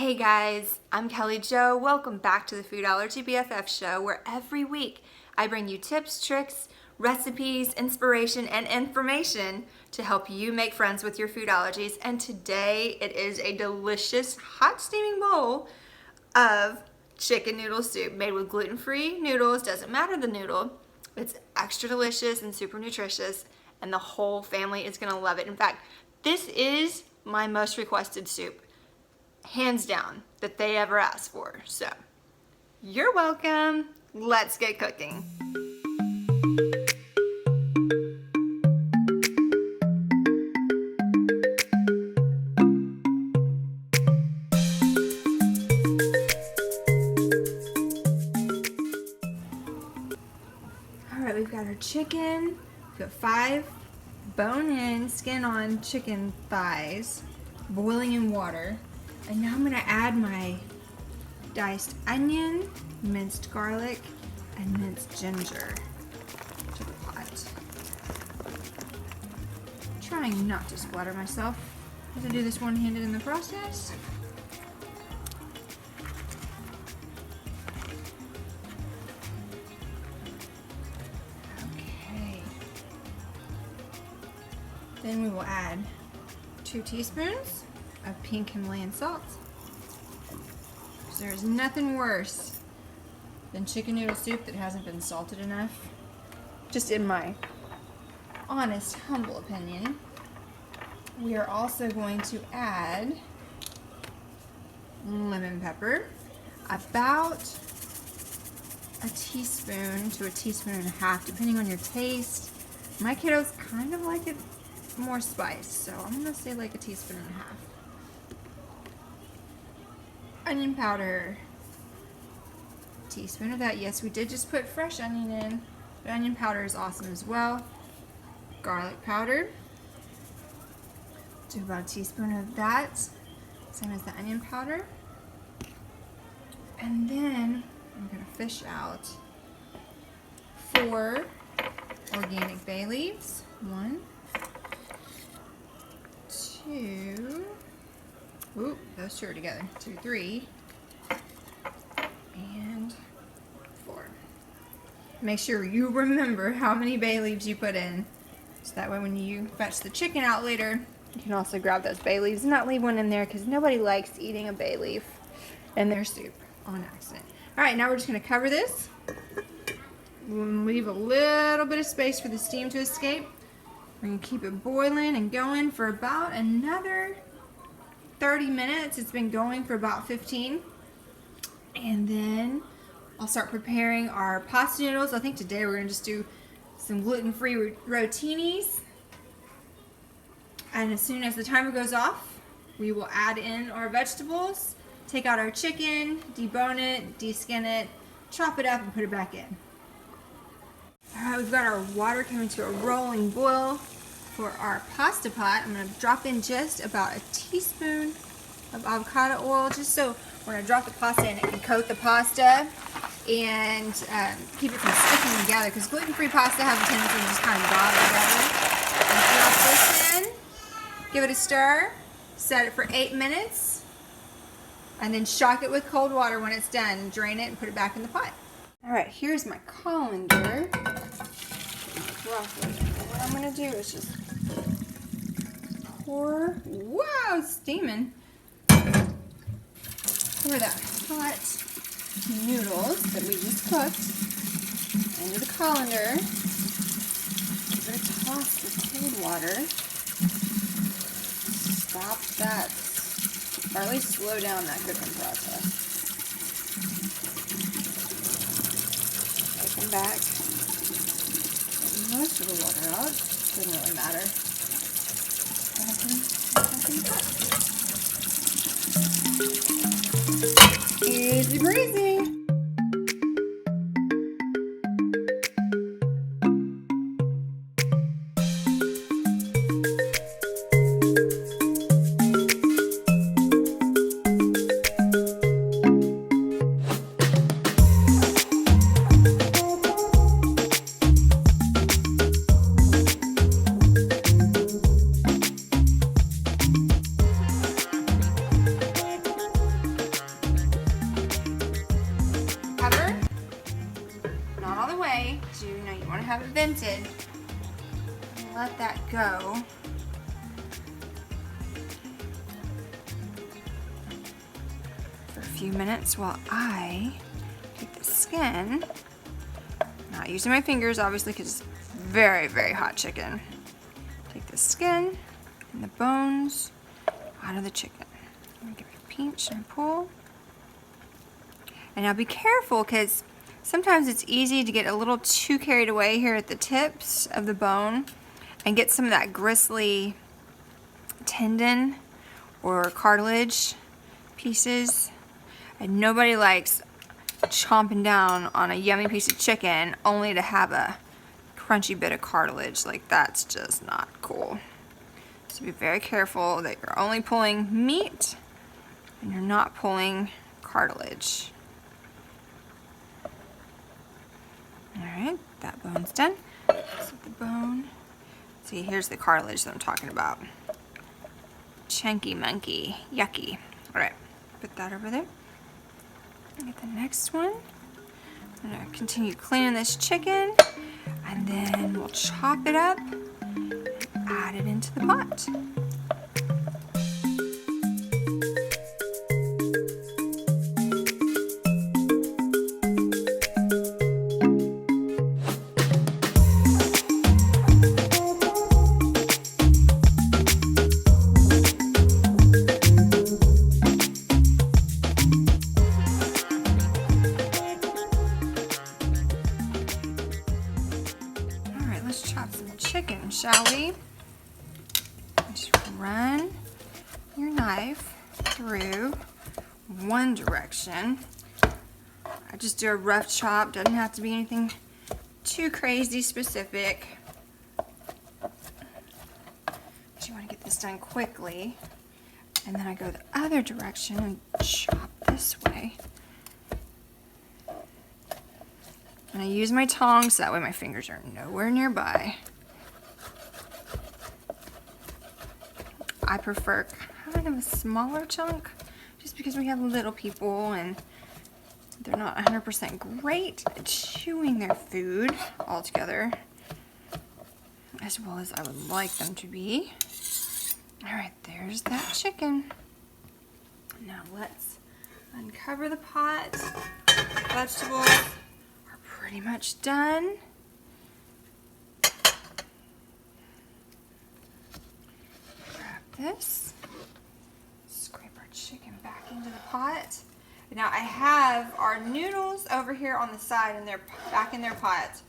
Hey guys, I'm Kelly Jo. Welcome back to the Food Allergy BFF show, where every week I bring you tips, tricks, recipes, inspiration, and information to help you make friends with your food allergies. And today it is a delicious hot steaming bowl of chicken noodle soup made with gluten-free noodles. Doesn't matter the noodle. It's extra delicious and super nutritious, and the whole family is gonna love it. In fact, this is my most requested soup, hands down, that they ever asked for. So, you're welcome. Let's get cooking. All right, we've got our chicken. We've got 5 bone-in, skin-on chicken thighs boiling in water. And now I'm gonna add my diced onion, minced garlic, and minced ginger to the pot. Trying not to splatter myself as I do this one-handed in the process. Okay. Then we will add 2 teaspoons of pink Himalayan salt. There's nothing worse than chicken noodle soup that hasn't been salted enough, just in my honest, humble opinion. We are also going to add lemon pepper, about a teaspoon to a teaspoon and a half, depending on your taste. My kiddos kind of like it more spice, so I'm gonna say like a teaspoon and a half. Onion powder, teaspoon of that. Yes, we did just put fresh onion in, but onion powder is awesome as well. Garlic powder, do about a teaspoon of that, same as the onion powder. And then I'm gonna fish out 4 organic bay leaves. 1, 2, ooh, those 2 are together. 2, 3, and 4. Make sure you remember how many bay leaves you put in, so that way when you fetch the chicken out later, you can also grab those bay leaves and not leave one in there, because nobody likes eating a bay leaf in their soup on accident. All right, now we're just gonna cover this. We'll leave a little bit of space for the steam to escape. We're gonna keep it boiling and going for about another 30 minutes. It's been going for about 15. And then I'll start preparing our pasta noodles. I think today we're gonna just do some gluten-free rotinis. And as soon as the timer goes off, we will add in our vegetables, take out our chicken, debone it, deskin it, chop it up, and put it back in. All right, we've got our water coming to a rolling boil. For our pasta pot, I'm going to drop in just about a teaspoon of avocado oil, just so when I drop the pasta in, it can coat the pasta and keep it from sticking together, because gluten-free pasta has a tendency to just kind of dot together. And drop this in, give it a stir, set it for 8 minutes, and then shock it with cold water when it's done. Drain it and put it back in the pot. All right, here's my colander. What I'm going to do is just pour, wow, steaming. Pour that hot noodles that we just cooked into the colander. Give it a toss with cold water. Stop that, or at least slow down that cooking process. Come back. Get most of the water out. Doesn't really matter. Easy breezy. have it vented. Let that go. For a few minutes while I take the skin, not using my fingers obviously because it's very, very hot chicken. Take the skin and the bones out of the chicken. I'm gonna give it a pinch and pull. And now be careful because sometimes it's easy to get a little too carried away here at the tips of the bone and get some of that gristly tendon or cartilage pieces. And nobody likes chomping down on a yummy piece of chicken only to have a crunchy bit of cartilage. Like, that's just not cool. So be very careful that you're only pulling meat and you're not pulling cartilage. Alright, that bone's done. Set the bone. See, here's the cartilage that I'm talking about. Chunky monkey. Yucky. Alright, put that over there. Get the next one. I'm going to continue cleaning this chicken, and then we'll chop it up, add it into the pot. Shall we? Just run your knife through one direction. I just do a rough chop, doesn't have to be anything too crazy specific. But you want to get this done quickly. And then I go the other direction and chop this way. And I use my tongs so that way my fingers are nowhere nearby. I prefer kind of a smaller chunk just because we have little people and they're not 100% great at chewing their food altogether as well as I would like them to be. Alright, there's that chicken. Now let's uncover the pot. The vegetables are pretty much done. This, scrape our chicken back into the pot. Now I have our noodles over here on the side and they're back in their pot.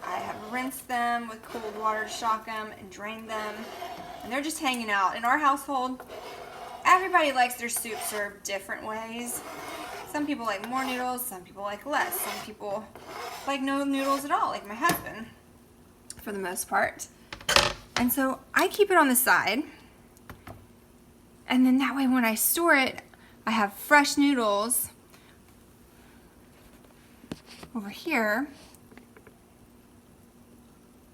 I have rinsed them with cold water to shock them and drained them, and they're just hanging out. In our household, everybody likes their soup served different ways. Some people like more noodles, some people like less. Some people like no noodles at all, like my husband, for the most part. And so I keep it on the side. And then that way when I store it, I have fresh noodles over here.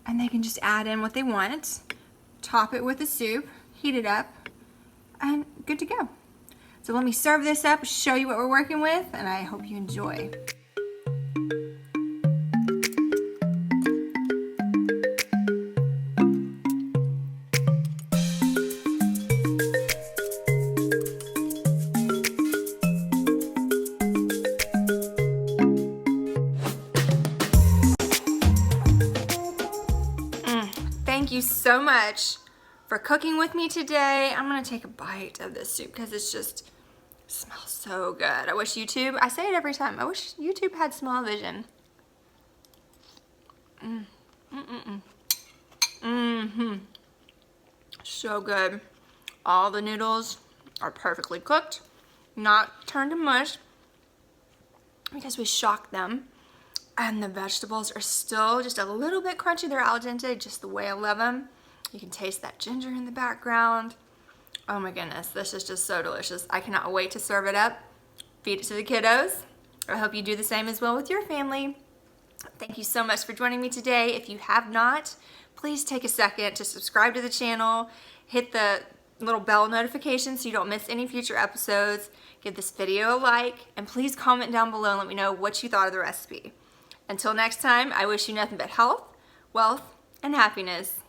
And they can just add in what they want, top it with the soup, heat it up, and good to go. So let me serve this up, show you what we're working with, and I hope you enjoy. Thank you so much for cooking with me today. I'm gonna take a bite of this soup because it's just smells so good. I wish YouTube, I say it every time, I wish YouTube had smell-o-vision. So good. All the noodles are perfectly cooked, not turned to mush because we shocked them. And the vegetables are still just a little bit crunchy. They're al dente, just the way I love them. You can taste that ginger in the background. Oh my goodness, this is just so delicious. I cannot wait to serve it up, feed it to the kiddos. I hope you do the same as well with your family. Thank you so much for joining me today. If you have not, please take a second to subscribe to the channel, hit the little bell notification so you don't miss any future episodes, give this video a like, and please comment down below and let me know what you thought of the recipe. Until next time, I wish you nothing but health, wealth, and happiness.